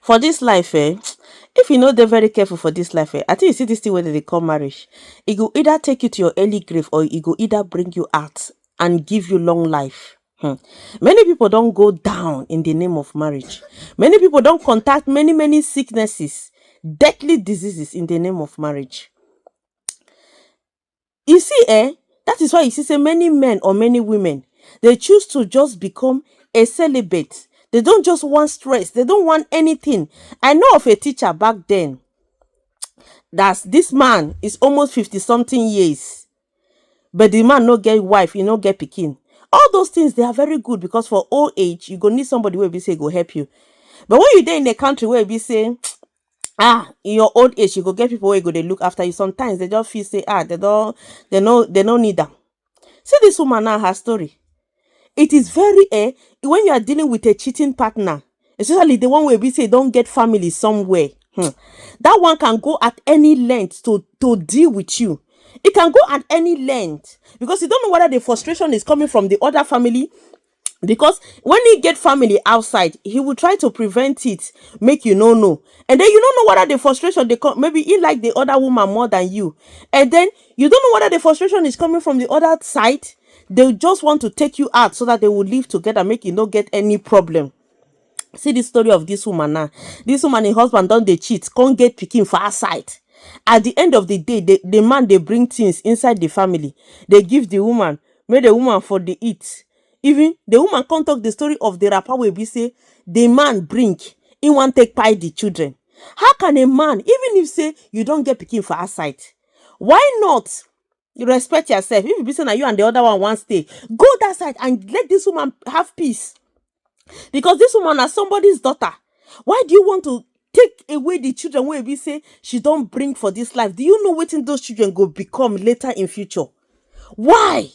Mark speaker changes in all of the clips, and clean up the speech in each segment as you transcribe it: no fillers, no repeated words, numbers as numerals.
Speaker 1: For this life, if you know they're very careful for this life, I think you see this thing where they call marriage. It will either take you to your early grave or it will either bring you out and give you long life. Many people don't go down in the name of marriage. Many people don't contact many sicknesses, deadly diseases in the name of marriage. You see, that is why you see so many men or many women, they choose to just become a celibate. They don't just want stress. They don't want anything. I know of a teacher back then. This man is almost 50 something years. But the man no get wife, he no get pikin. All those things, they are very good because for old age, you go need somebody where be say go help you. But when you there in a country where be say, in your old age, you go get people where go they look after you. Sometimes they just feel say, they don't need them. See this woman now, her story. It is very when you are dealing with a cheating partner, especially the one where we say don't get family somewhere. That one can go at any length to deal with you. It can go at any length because you don't know whether the frustration is coming from the other family. Because when he get family outside, he will try to prevent it, make you know. And then you don't know whether the frustration maybe he like the other woman more than you. And then you don't know whether the frustration is coming from the other side. They just want to take you out so that they will live together, make you not get any problem. See the story of this woman now. This woman and husband don't they cheat, can't get picking for outside. At the end of the day, the man they bring things inside the family. They give the woman, make the woman for the eat. Even the woman can't talk the story of the rapper where we say the man bring, he want take pie the children. How can a man, even if say you don't get picking for outside, why not? You respect yourself. If you be saying that you and the other one stay, go that side and let this woman have peace. Because this woman is somebody's daughter. Why do you want to take away the children where we say she don't bring for this life? Do you know what those children go become later in future? Why?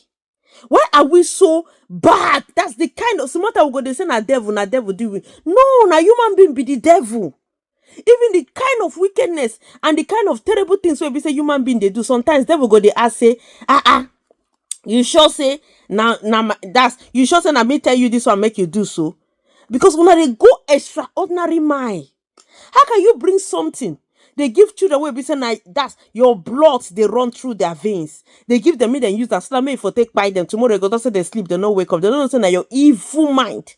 Speaker 1: Why are we so bad? That's the kind of smart we go they say na devil do we? No, na human being be the devil. Even the kind of wickedness and the kind of terrible things where we say human being they do, sometimes devil go they ask say, you sure say now that's you sure say na me tell you this one make you do so? Because when they go extraordinary mind, how can you bring something? They give children where we say that's your blood they run through their veins. They give them and use that so that for take by them. Tomorrow they go say they sleep, they don't wake up. They don't say that your evil mind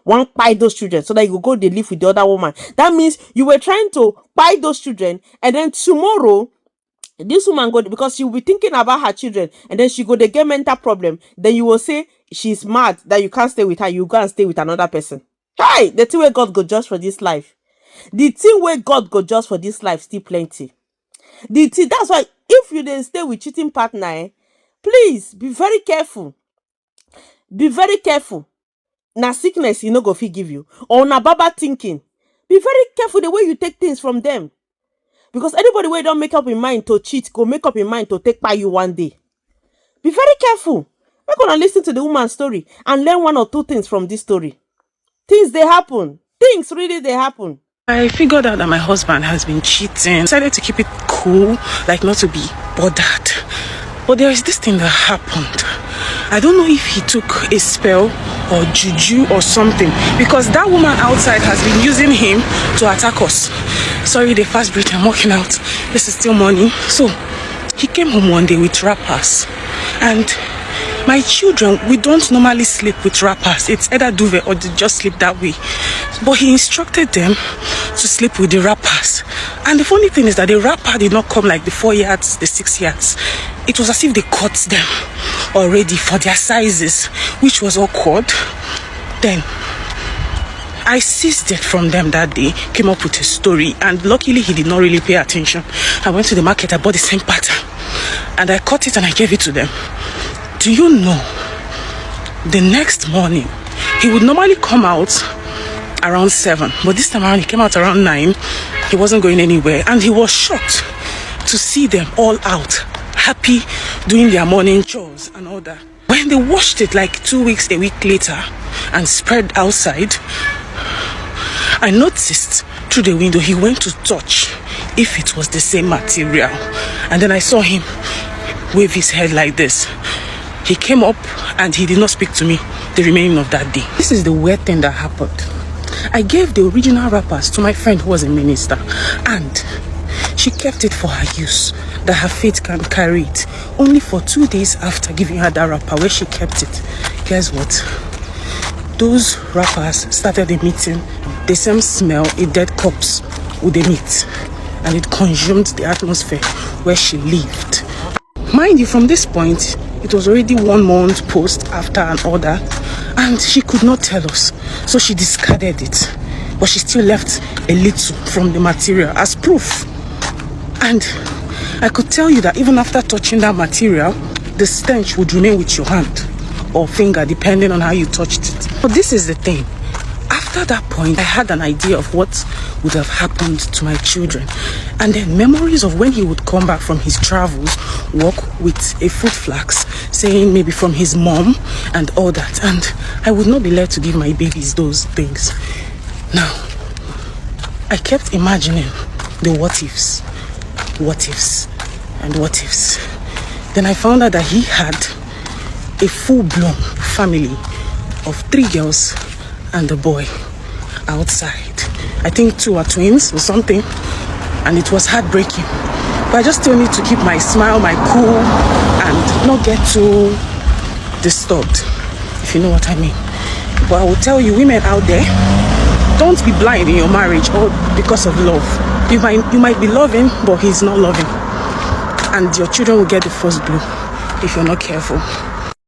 Speaker 1: one buy those children so that you go they live with the other woman. That means you were trying to buy those children, and then tomorrow this woman go because she will be thinking about her children, and then she go they get mental problem. Then you will say she's mad that you can't stay with her. You go and stay with another person. Hi, the thing where God go just for this life. The thing where God go just for this life still plenty. That's why if you then stay with cheating partner, please be very careful. Be very careful. Na sickness you no go fit give you, or na baba thinking. Be very careful the way you take things from them. Because anybody where don't make up in mind to cheat, go make up in mind to take by you one day. Be very careful. We're gonna listen to the woman's story and learn one or two things from this story. Things they happen. Things really they happen.
Speaker 2: I figured out that my husband has been cheating. I decided to keep it cool, like not to be bothered. But there is this thing that happened. I don't know if he took a spell or juju or something, because that woman outside has been using him to attack us. Sorry, the fast breath, I'm walking out. This is still morning. So he came home one day with wrappers, and my children, we don't normally sleep with wrappers. It's either duvet or they just sleep that way. But he instructed them to sleep with the wrappers. And the funny thing is that the wrapper did not come like the 4 yards, the 6 yards. It was as if they cut them already for their sizes, which was awkward. Then I seized it from them that day, came up with a story, and luckily he did not really pay attention. I went to the market, I bought the same pattern, and I cut it and I gave it to them. Do you know, the next morning, he would normally come out around 7, but this time around he came out around 9. He wasn't going anywhere, and he was shocked to see them all out, happy, doing their morning chores and all that. When they washed it like 2 weeks, a week later, and spread outside, I noticed through the window he went to touch if it was the same material, and then I saw him wave his head like this. He came up and he did not speak to me the remaining of that day. This is the weird thing that happened. I gave the original wrappers to my friend who was a minister, and she kept it for her use, that her faith can carry it. Only for 2 days after giving her that wrapper where she kept it, guess what? Those wrappers started emitting the same smell a dead corpse would emit, and it consumed the atmosphere where she lived. Mind you, from this point, it was already 1 month post after an order, and she could not tell us, so she discarded it. But she still left a little from the material as proof. And I could tell you that even after touching that material, the stench would remain with your hand or finger, depending on how you touched it. But this is the thing. After that point, I had an idea of what would have happened to my children. And then memories of when he would come back from his travels, walk with a foot flask, saying maybe from his mom and all that. And I would not be led to give my babies those things. Now, I kept imagining the what ifs, and what ifs. Then I found out that he had a full-blown family of 3 girls and a boy outside. I think 2 are twins or something, and it was heartbreaking. But I just still need to keep my smile, my cool, and not get too disturbed, if you know what I mean. But I will tell you, women out there, don't be blind in your marriage or because of love. You might be loving, but he's not loving, and your children will get the first blow if you're not careful.